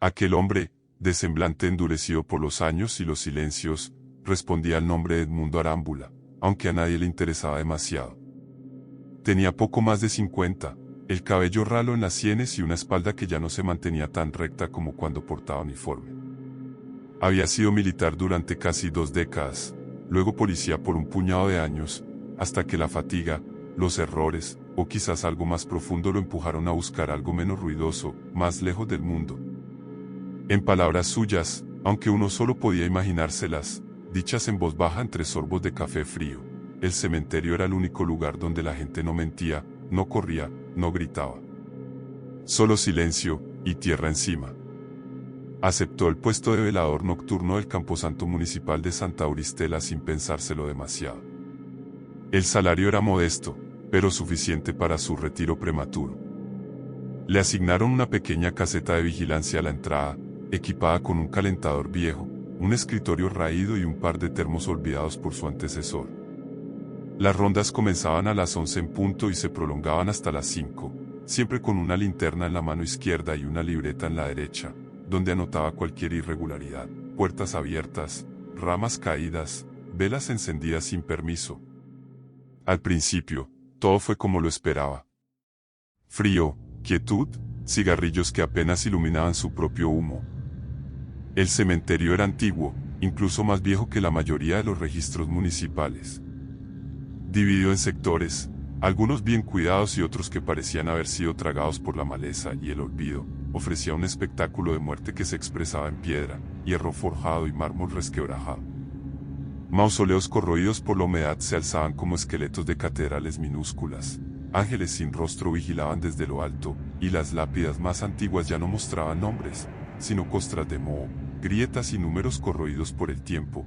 Aquel hombre, de semblante endurecido por los años y los silencios, respondía al nombre de Edmundo Arámbula, aunque a nadie le interesaba demasiado. Tenía poco más de 50, el cabello ralo en las sienes y una espalda que ya no se mantenía tan recta como cuando portaba uniforme. Había sido militar durante casi 2 décadas, luego policía por un puñado de años, hasta que la fatiga, los errores, o quizás algo más profundo lo empujaron a buscar algo menos ruidoso, más lejos del mundo. En palabras suyas, aunque uno solo podía imaginárselas, dichas en voz baja entre sorbos de café frío, el cementerio era el único lugar donde la gente no mentía, no corría, no gritaba. Solo silencio, y tierra encima. Aceptó el puesto de velador nocturno del camposanto municipal de Santa Auristela sin pensárselo demasiado. El salario era modesto, pero suficiente para su retiro prematuro. Le asignaron una pequeña caseta de vigilancia a la entrada, equipada con un calentador viejo, un escritorio raído y un par de termos olvidados por su antecesor. Las rondas comenzaban a las 11 en punto y se prolongaban hasta las 5, siempre con una linterna en la mano izquierda y una libreta en la derecha, donde anotaba cualquier irregularidad, puertas abiertas, ramas caídas, velas encendidas sin permiso. Al principio, todo fue como lo esperaba. Frío, quietud, cigarrillos que apenas iluminaban su propio humo. El cementerio era antiguo, incluso más viejo que la mayoría de los registros municipales. Dividido en sectores, algunos bien cuidados y otros que parecían haber sido tragados por la maleza y el olvido, ofrecía un espectáculo de muerte que se expresaba en piedra, hierro forjado y mármol resquebrajado. Mausoleos corroídos por la humedad se alzaban como esqueletos de catedrales minúsculas. Ángeles sin rostro vigilaban desde lo alto, y las lápidas más antiguas ya no mostraban nombres, sino costras de moho, grietas y números corroídos por el tiempo.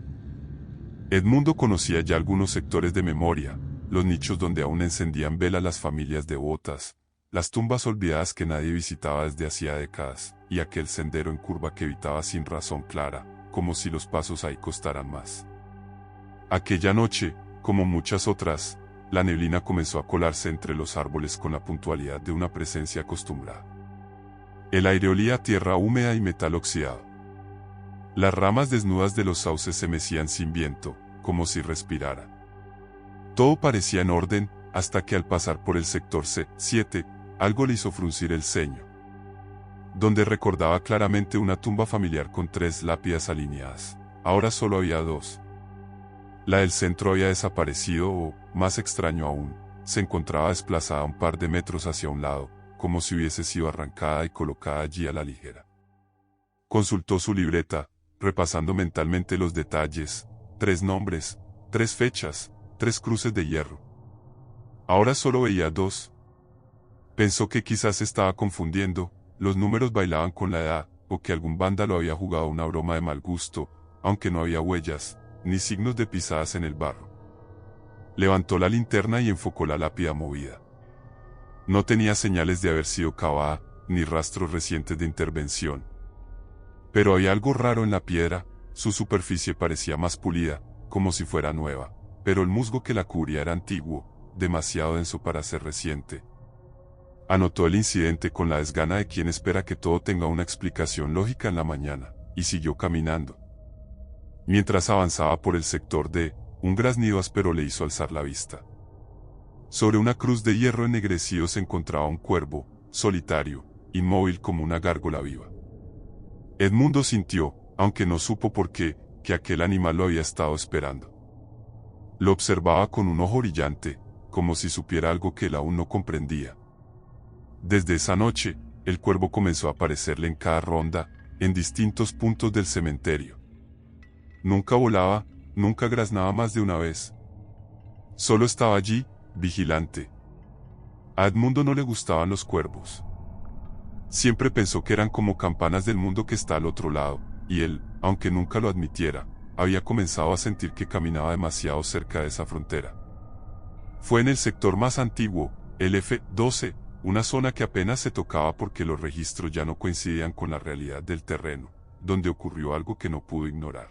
Edmundo conocía ya algunos sectores de memoria, los nichos donde aún encendían velas las familias devotas, las tumbas olvidadas que nadie visitaba desde hacía décadas, y aquel sendero en curva que evitaba sin razón clara, como si los pasos ahí costaran más. Aquella noche, como muchas otras, la neblina comenzó a colarse entre los árboles con la puntualidad de una presencia acostumbrada. El aire olía a tierra húmeda y metal oxidado. Las ramas desnudas de los sauces se mecían sin viento, como si respiraran. Todo parecía en orden, hasta que al pasar por el sector C7, algo le hizo fruncir el ceño. Donde recordaba claramente una tumba familiar con 3 lápidas alineadas, ahora solo había 2. La del centro había desaparecido o, más extraño aún, se encontraba desplazada un par de metros hacia un lado, como si hubiese sido arrancada y colocada allí a la ligera. Consultó su libreta, repasando mentalmente los detalles, 3 nombres, 3 fechas, 3 cruces de hierro. Ahora solo veía 2. Pensó que quizás se estaba confundiendo, los números bailaban con la edad, o que algún vándalo había jugado una broma de mal gusto, aunque no había huellas, ni signos de pisadas en el barro. Levantó la linterna y enfocó la lápida movida. No tenía señales de haber sido cavada, ni rastros recientes de intervención. Pero había algo raro en la piedra, su superficie parecía más pulida, como si fuera nueva, pero el musgo que la cubría era antiguo, demasiado denso para ser reciente. Anotó el incidente con la desgana de quien espera que todo tenga una explicación lógica en la mañana, y siguió caminando. Mientras avanzaba por el sector D, un graznido áspero le hizo alzar la vista. Sobre una cruz de hierro ennegrecido se encontraba un cuervo, solitario, inmóvil como una gárgola viva. Edmundo sintió, aunque no supo por qué, que aquel animal lo había estado esperando. Lo observaba con un ojo brillante, como si supiera algo que él aún no comprendía. Desde esa noche, el cuervo comenzó a aparecerle en cada ronda, en distintos puntos del cementerio. Nunca volaba, nunca graznaba más de una vez. Solo estaba allí, vigilante. A Edmundo no le gustaban los cuervos. Siempre pensó que eran como campanas del mundo que está al otro lado, y él, aunque nunca lo admitiera, había comenzado a sentir que caminaba demasiado cerca de esa frontera. Fue en el sector más antiguo, el F12, una zona que apenas se tocaba porque los registros ya no coincidían con la realidad del terreno, donde ocurrió algo que no pudo ignorar.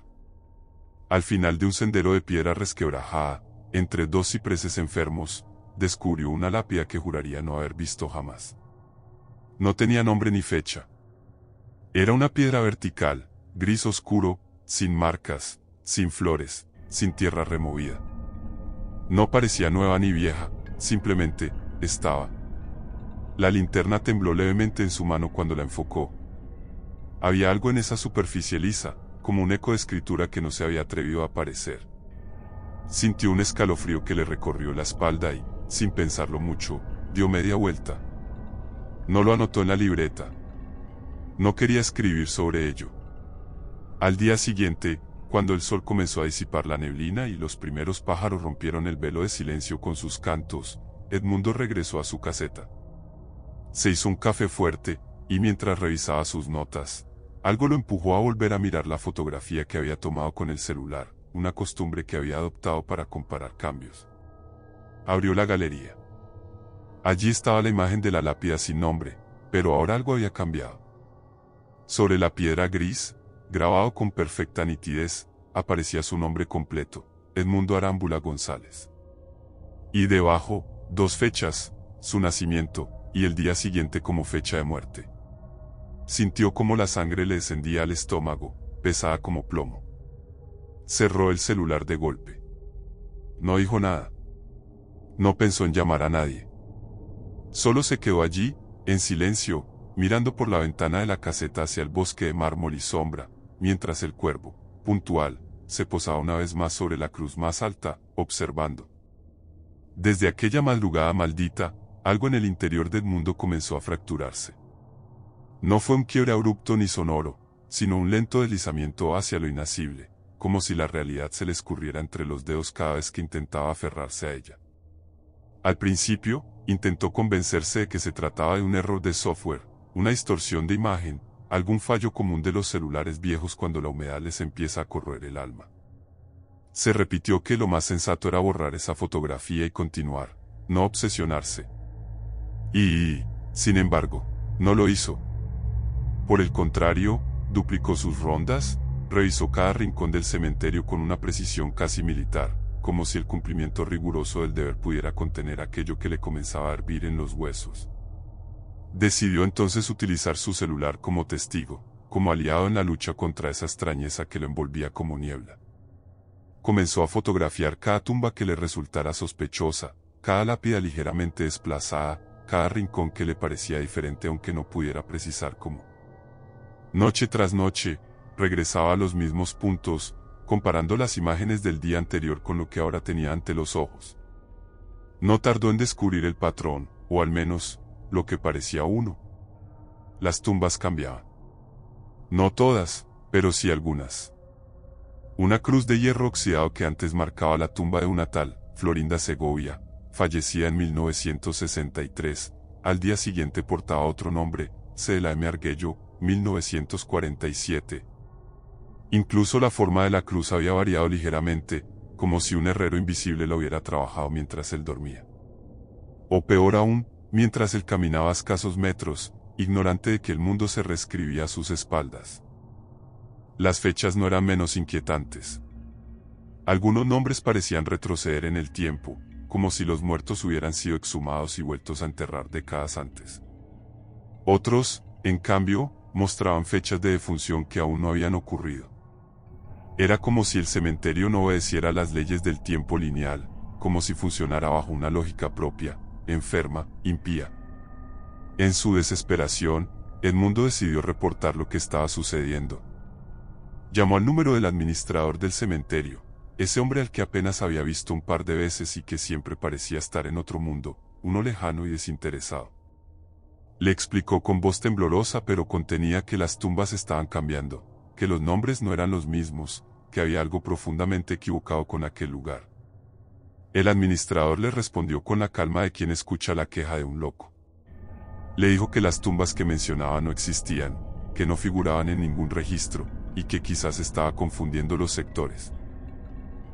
Al final de un sendero de piedra resquebrajada, entre 2 cipreses enfermos, descubrió una lápida que juraría no haber visto jamás. No tenía nombre ni fecha. Era una piedra vertical, gris oscuro, sin marcas, sin flores, sin tierra removida. No parecía nueva ni vieja, simplemente estaba. La linterna tembló levemente en su mano cuando la enfocó. Había algo en esa superficie lisa, como un eco de escritura que no se había atrevido a aparecer. Sintió un escalofrío que le recorrió la espalda y, sin pensarlo mucho, dio media vuelta. No lo anotó en la libreta. No quería escribir sobre ello. Al día siguiente, cuando el sol comenzó a disipar la neblina y los primeros pájaros rompieron el velo de silencio con sus cantos, Edmundo regresó a su caseta. Se hizo un café fuerte, y mientras revisaba sus notas, algo lo empujó a volver a mirar la fotografía que había tomado con el celular, una costumbre que había adoptado para comparar cambios. Abrió la galería. Allí estaba la imagen de la lápida sin nombre, pero ahora algo había cambiado. Sobre la piedra gris, grabado con perfecta nitidez, aparecía su nombre completo, Edmundo Arámbula González. Y debajo, 2 fechas, su nacimiento, y el día siguiente como fecha de muerte. Sintió como la sangre le descendía al estómago, pesada como plomo. Cerró el celular de golpe. No dijo nada. No pensó en llamar a nadie. Solo se quedó allí, en silencio, mirando por la ventana de la caseta hacia el bosque de mármol y sombra, mientras el cuervo, puntual, se posaba una vez más sobre la cruz más alta, observando. Desde aquella madrugada maldita, algo en el interior de Edmundo comenzó a fracturarse. No fue un quiebre abrupto ni sonoro, sino un lento deslizamiento hacia lo inasible, como si la realidad se le escurriera entre los dedos cada vez que intentaba aferrarse a ella. Al principio, intentó convencerse de que se trataba de un error de software, una distorsión de imagen, algún fallo común de los celulares viejos cuando la humedad les empieza a corroer el alma. Se repitió que lo más sensato era borrar esa fotografía y continuar, no obsesionarse. Y, sin embargo, no lo hizo. Por el contrario, duplicó sus rondas, revisó cada rincón del cementerio con una precisión casi militar, como si el cumplimiento riguroso del deber pudiera contener aquello que le comenzaba a hervir en los huesos. Decidió entonces utilizar su celular como testigo, como aliado en la lucha contra esa extrañeza que lo envolvía como niebla. Comenzó a fotografiar cada tumba que le resultara sospechosa, cada lápida ligeramente desplazada, cada rincón que le parecía diferente aunque no pudiera precisar cómo. Noche tras noche, regresaba a los mismos puntos, comparando las imágenes del día anterior con lo que ahora tenía ante los ojos. No tardó en descubrir el patrón, o al menos, lo que parecía uno. Las tumbas cambiaban. No todas, pero sí algunas. Una cruz de hierro oxidado que antes marcaba la tumba de una tal, Florinda Segovia, fallecida en 1963, al día siguiente portaba otro nombre, Cela M. Arguello, 1947. Incluso la forma de la cruz había variado ligeramente, como si un herrero invisible la hubiera trabajado mientras él dormía. O peor aún, mientras él caminaba a escasos metros, ignorante de que el mundo se reescribía a sus espaldas. Las fechas no eran menos inquietantes. Algunos nombres parecían retroceder en el tiempo, como si los muertos hubieran sido exhumados y vueltos a enterrar décadas antes. Otros, en cambio, mostraban fechas de defunción que aún no habían ocurrido. Era como si el cementerio no obedeciera las leyes del tiempo lineal, como si funcionara bajo una lógica propia, enferma, impía. En su desesperación, Edmundo decidió reportar lo que estaba sucediendo. Llamó al número del administrador del cementerio, ese hombre al que apenas había visto un par de veces y que siempre parecía estar en otro mundo, uno lejano y desinteresado. Le explicó con voz temblorosa pero contenida que las tumbas estaban cambiando, que los nombres no eran los mismos, que había algo profundamente equivocado con aquel lugar. El administrador le respondió con la calma de quien escucha la queja de un loco. Le dijo que las tumbas que mencionaba no existían, que no figuraban en ningún registro, y que quizás estaba confundiendo los sectores.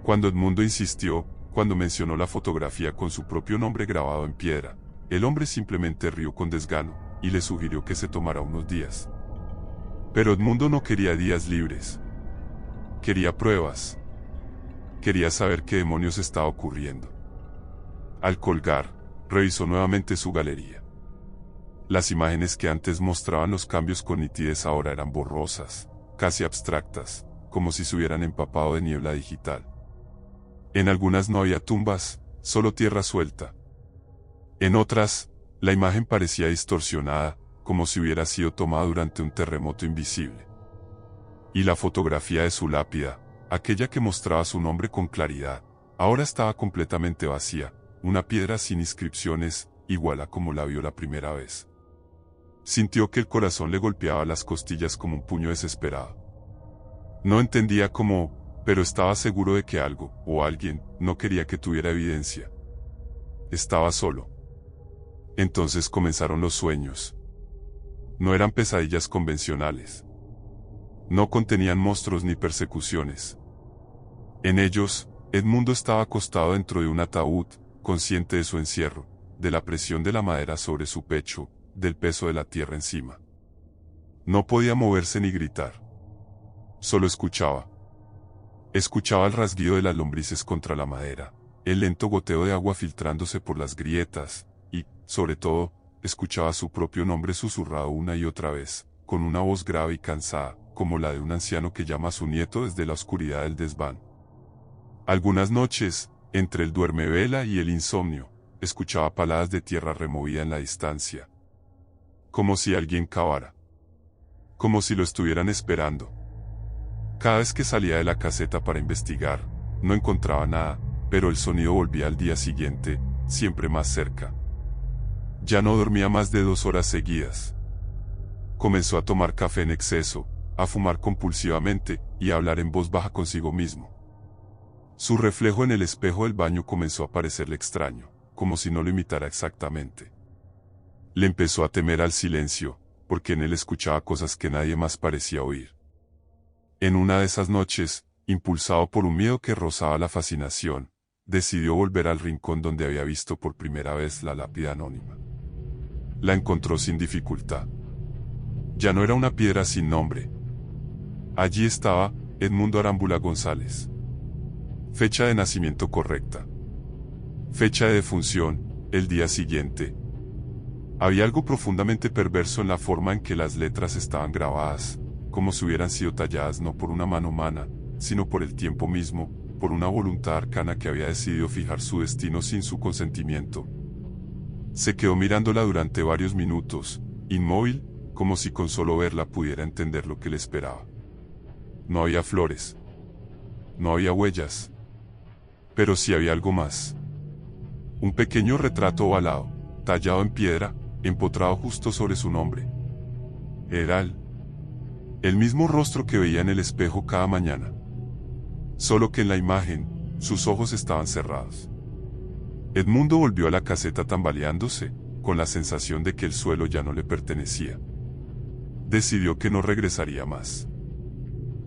Cuando Edmundo insistió, cuando mencionó la fotografía con su propio nombre grabado en piedra, el hombre simplemente rió con desgano, y le sugirió que se tomara unos días. Pero Edmundo no quería días libres. Quería pruebas. Quería saber qué demonios estaba ocurriendo. Al colgar, revisó nuevamente su galería. Las imágenes que antes mostraban los cambios con nitidez ahora eran borrosas, casi abstractas, como si se hubieran empapado de niebla digital. En algunas no había tumbas, solo tierra suelta. En otras, la imagen parecía distorsionada, como si hubiera sido tomada durante un terremoto invisible. Y la fotografía de su lápida, aquella que mostraba su nombre con claridad, ahora estaba completamente vacía, una piedra sin inscripciones, igual a como la vio la primera vez. Sintió que el corazón le golpeaba las costillas como un puño desesperado. No entendía cómo, pero estaba seguro de que algo, o alguien, no quería que tuviera evidencia. Estaba solo. Entonces comenzaron los sueños. No eran pesadillas convencionales. No contenían monstruos ni persecuciones. En ellos, Edmundo estaba acostado dentro de un ataúd, consciente de su encierro, de la presión de la madera sobre su pecho, del peso de la tierra encima. No podía moverse ni gritar. Solo escuchaba. Escuchaba el rasguido de las lombrices contra la madera, el lento goteo de agua filtrándose por las grietas, y, sobre todo, escuchaba su propio nombre susurrado una y otra vez, con una voz grave y cansada, como la de un anciano que llama a su nieto desde la oscuridad del desván. Algunas noches, entre el duermevela y el insomnio, escuchaba paladas de tierra removida en la distancia. Como si alguien cavara. Como si lo estuvieran esperando. Cada vez que salía de la caseta para investigar, no encontraba nada, pero el sonido volvía al día siguiente, siempre más cerca. Ya no dormía más de 2 horas seguidas. Comenzó a tomar café en exceso, a fumar compulsivamente, y a hablar en voz baja consigo mismo. Su reflejo en el espejo del baño comenzó a parecerle extraño, como si no lo imitara exactamente. Le empezó a temer al silencio, porque en él escuchaba cosas que nadie más parecía oír. En una de esas noches, impulsado por un miedo que rozaba la fascinación, decidió volver al rincón donde había visto por primera vez la lápida anónima. La encontró sin dificultad. Ya no era una piedra sin nombre. Allí estaba, Edmundo Arámbula González. Fecha de nacimiento correcta. Fecha de defunción, el día siguiente. Había algo profundamente perverso en la forma en que las letras estaban grabadas, como si hubieran sido talladas no por una mano humana, sino por el tiempo mismo, por una voluntad arcana que había decidido fijar su destino sin su consentimiento. Se quedó mirándola durante varios minutos, inmóvil, como si con solo verla pudiera entender lo que le esperaba. No había flores. No había huellas. Pero sí había algo más. Un pequeño retrato ovalado, tallado en piedra, empotrado justo sobre su nombre. Era el mismo rostro que veía en el espejo cada mañana. Solo que en la imagen, sus ojos estaban cerrados. Edmundo volvió a la caseta tambaleándose, con la sensación de que el suelo ya no le pertenecía. Decidió que no regresaría más.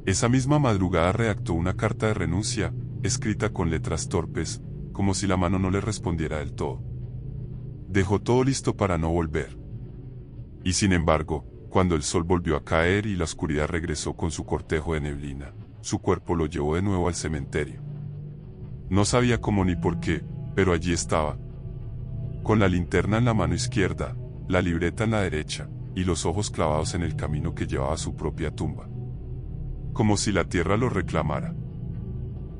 Esa misma madrugada redactó una carta de renuncia, escrita con letras torpes, como si la mano no le respondiera del todo. Dejó todo listo para no volver. Y sin embargo, cuando el sol volvió a caer y la oscuridad regresó con su cortejo de neblina, su cuerpo lo llevó de nuevo al cementerio. No sabía cómo ni por qué, pero allí estaba. Con la linterna en la mano izquierda, la libreta en la derecha, y los ojos clavados en el camino que llevaba a su propia tumba. Como si la tierra lo reclamara.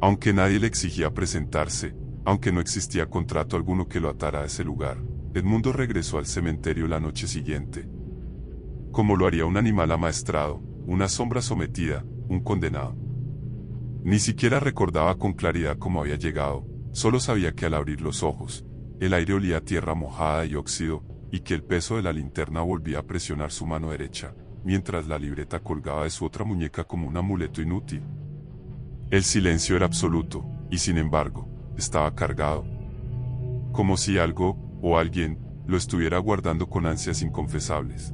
Aunque nadie le exigía presentarse, aunque no existía contrato alguno que lo atara a ese lugar, Edmundo regresó al cementerio la noche siguiente. Como lo haría un animal amaestrado, una sombra sometida, un condenado. Ni siquiera recordaba con claridad cómo había llegado, solo sabía que al abrir los ojos, el aire olía a tierra mojada y óxido, y que el peso de la linterna volvía a presionar su mano derecha, mientras la libreta colgaba de su otra muñeca como un amuleto inútil. El silencio era absoluto, y sin embargo, estaba cargado. Como si algo, o alguien, lo estuviera guardando con ansias inconfesables.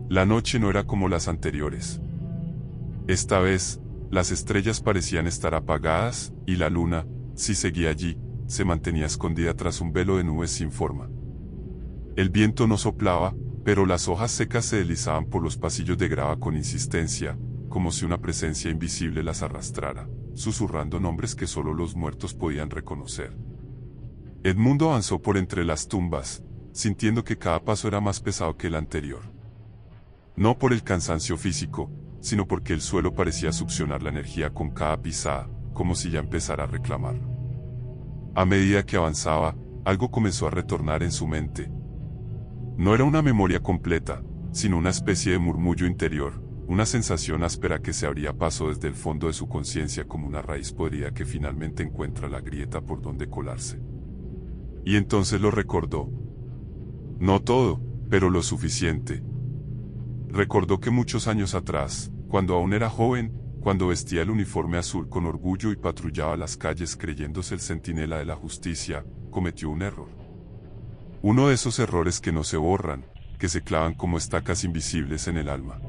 La noche no era como las anteriores. Esta vez, las estrellas parecían estar apagadas, y la luna, si seguía allí, se mantenía escondida tras un velo de nubes sin forma. El viento no soplaba, pero las hojas secas se deslizaban por los pasillos de grava con insistencia, como si una presencia invisible las arrastrara, susurrando nombres que solo los muertos podían reconocer. Edmundo avanzó por entre las tumbas, sintiendo que cada paso era más pesado que el anterior. No por el cansancio físico, sino porque el suelo parecía succionar la energía con cada pisada, como si ya empezara a reclamar. A medida que avanzaba, algo comenzó a retornar en su mente. No era una memoria completa, sino una especie de murmullo interior, una sensación áspera que se abría paso desde el fondo de su conciencia como una raíz podrida que finalmente encuentra la grieta por donde colarse. Y entonces lo recordó. No todo, pero lo suficiente. Recordó que muchos años atrás, cuando aún era joven, cuando vestía el uniforme azul con orgullo y patrullaba las calles creyéndose el centinela de la justicia, cometió un error. Uno de esos errores que no se borran, que se clavan como estacas invisibles en el alma.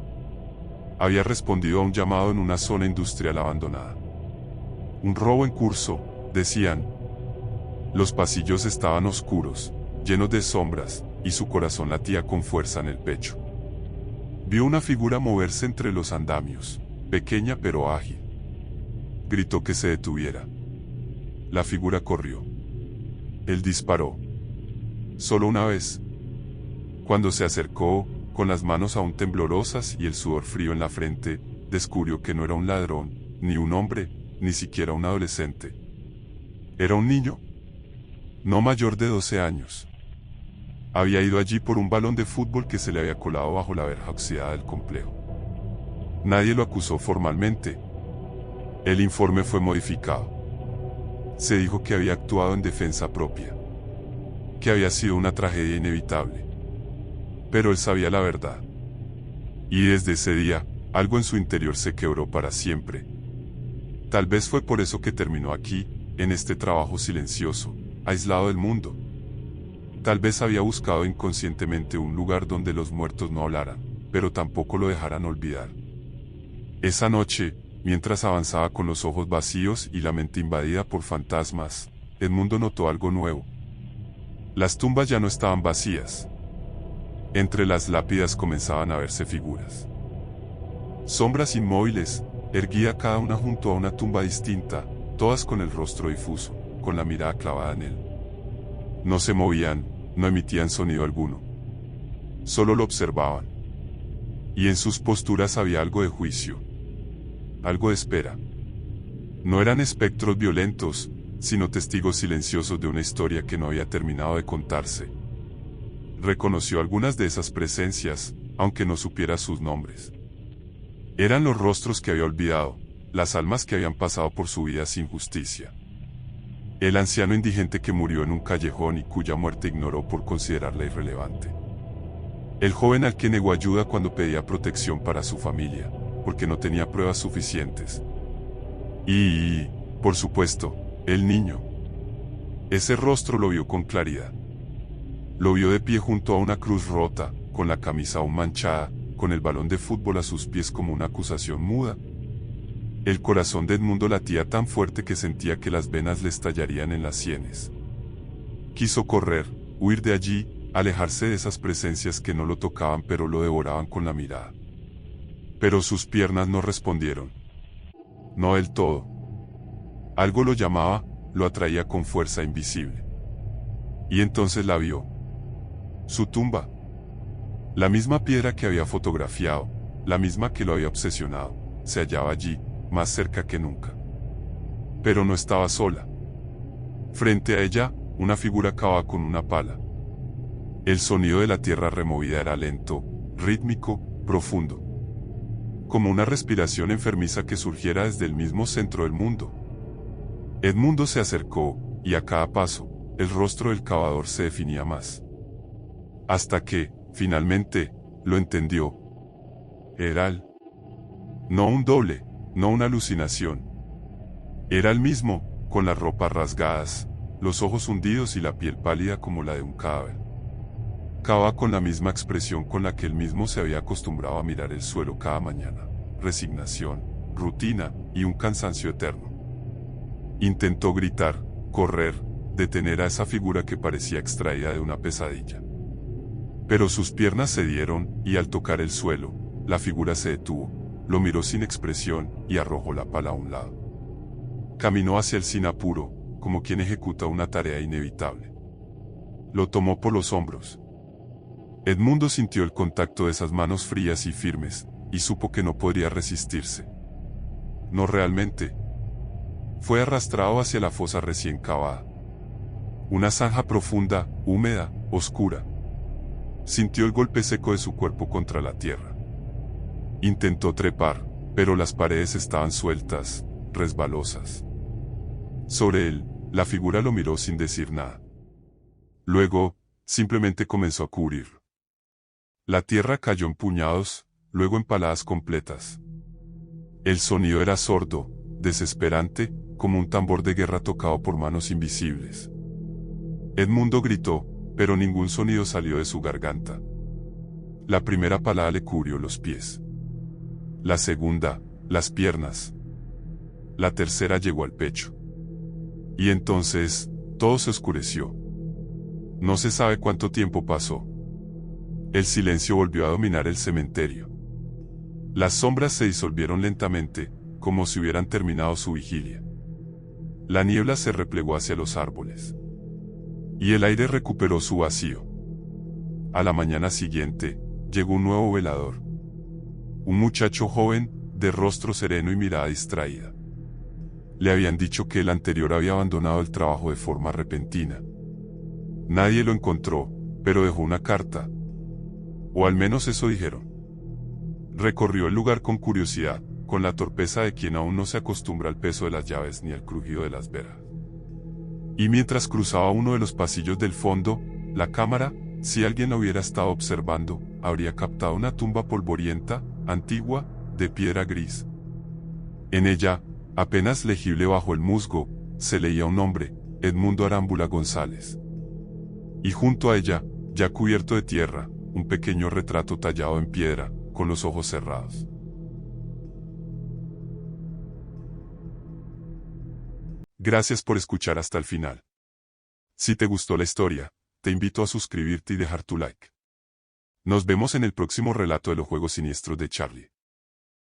Había respondido a un llamado en una zona industrial abandonada. Un robo en curso, decían. Los pasillos estaban oscuros, llenos de sombras, y su corazón latía con fuerza en el pecho. Vio una figura moverse entre los andamios, pequeña pero ágil. Gritó que se detuviera. La figura corrió. Él disparó. Solo una vez. Cuando se acercó, con las manos aún temblorosas y el sudor frío en la frente, descubrió que no era un ladrón, ni un hombre, ni siquiera un adolescente. Era un niño. No mayor de 12 años. Había ido allí por un balón de fútbol que se le había colado bajo la verja oxidada del complejo. Nadie lo acusó formalmente. El informe fue modificado. Se dijo que había actuado en defensa propia. Que había sido una tragedia inevitable. Pero él sabía la verdad. Y desde ese día, algo en su interior se quebró para siempre. Tal vez fue por eso que terminó aquí, en este trabajo silencioso, aislado del mundo. Tal vez había buscado inconscientemente un lugar donde los muertos no hablaran, pero tampoco lo dejaran olvidar. Esa noche, mientras avanzaba con los ojos vacíos y la mente invadida por fantasmas, Edmundo notó algo nuevo. Las tumbas ya no estaban vacías. Entre las lápidas comenzaban a verse figuras. Sombras inmóviles, erguida cada una junto a una tumba distinta, todas con el rostro difuso, con la mirada clavada en él. No se movían, no emitían sonido alguno. Solo lo observaban. Y en sus posturas había algo de juicio. Algo de espera. No eran espectros violentos, sino testigos silenciosos de una historia que no había terminado de contarse. Reconoció algunas de esas presencias, aunque no supiera sus nombres. Eran los rostros que había olvidado, las almas que habían pasado por su vida sin justicia. El anciano indigente que murió en un callejón y cuya muerte ignoró por considerarla irrelevante. El joven al que negó ayuda cuando pedía protección para su familia, porque no tenía pruebas suficientes. Y, por supuesto, el niño. Ese rostro lo vio con claridad. Lo vio de pie junto a una cruz rota, con la camisa aún manchada, con el balón de fútbol a sus pies como una acusación muda. El corazón de Edmundo latía tan fuerte que sentía que las venas le estallarían en las sienes. Quiso correr, huir de allí, alejarse de esas presencias que no lo tocaban pero lo devoraban con la mirada. Pero sus piernas no respondieron. No del todo. Algo lo llamaba, lo atraía con fuerza invisible. Y entonces la vio. Su tumba. La misma piedra que había fotografiado, la misma que lo había obsesionado, se hallaba allí, más cerca que nunca. Pero no estaba sola. Frente a ella, una figura cavaba con una pala. El sonido de la tierra removida era lento, rítmico, profundo. Como una respiración enfermiza que surgiera desde el mismo centro del mundo. Edmundo se acercó, y a cada paso, el rostro del cavador se definía más. Hasta que, finalmente, lo entendió. Era él. No un doble, no una alucinación. Era el mismo, con las ropas rasgadas, los ojos hundidos y la piel pálida como la de un cadáver. Cavaba con la misma expresión con la que él mismo se había acostumbrado a mirar el suelo cada mañana. Resignación, rutina y un cansancio eterno. Intentó gritar, correr, detener a esa figura que parecía extraída de una pesadilla. Pero sus piernas cedieron, y al tocar el suelo, la figura se detuvo, lo miró sin expresión, y arrojó la pala a un lado. Caminó hacia él sin apuro, como quien ejecuta una tarea inevitable. Lo tomó por los hombros. Edmundo sintió el contacto de esas manos frías y firmes, y supo que no podría resistirse. No realmente. Fue arrastrado hacia la fosa recién cavada. Una zanja profunda, húmeda, oscura. Sintió el golpe seco de su cuerpo contra la tierra. Intentó trepar, pero las paredes estaban sueltas, resbalosas. Sobre él, la figura lo miró sin decir nada. Luego, simplemente comenzó a cubrirlo. La tierra cayó en puñados, luego en paladas completas. El sonido era sordo, desesperante, como un tambor de guerra tocado por manos invisibles. Edmundo gritó, pero ningún sonido salió de su garganta. La primera palada le cubrió los pies. La segunda, las piernas. La tercera llegó al pecho. Y entonces, todo se oscureció. No se sabe cuánto tiempo pasó. El silencio volvió a dominar el cementerio. Las sombras se disolvieron lentamente, como si hubieran terminado su vigilia. La niebla se replegó hacia los árboles. Y el aire recuperó su vacío. A la mañana siguiente, llegó un nuevo velador. Un muchacho joven, de rostro sereno y mirada distraída. Le habían dicho que el anterior había abandonado el trabajo de forma repentina. Nadie lo encontró, pero dejó una carta. O al menos eso dijeron. Recorrió el lugar con curiosidad, con la torpeza de quien aún no se acostumbra al peso de las llaves ni al crujido de las veras. Y mientras cruzaba uno de los pasillos del fondo, la cámara, si alguien lo hubiera estado observando, habría captado una tumba polvorienta, antigua, de piedra gris. En ella, apenas legible bajo el musgo, se leía un nombre, Edmundo Arámbula González. Y junto a ella, ya cubierto de tierra, un pequeño retrato tallado en piedra, con los ojos cerrados. Gracias por escuchar hasta el final. Si te gustó la historia, te invito a suscribirte y dejar tu like. Nos vemos en el próximo relato de los juegos siniestros de Charlie.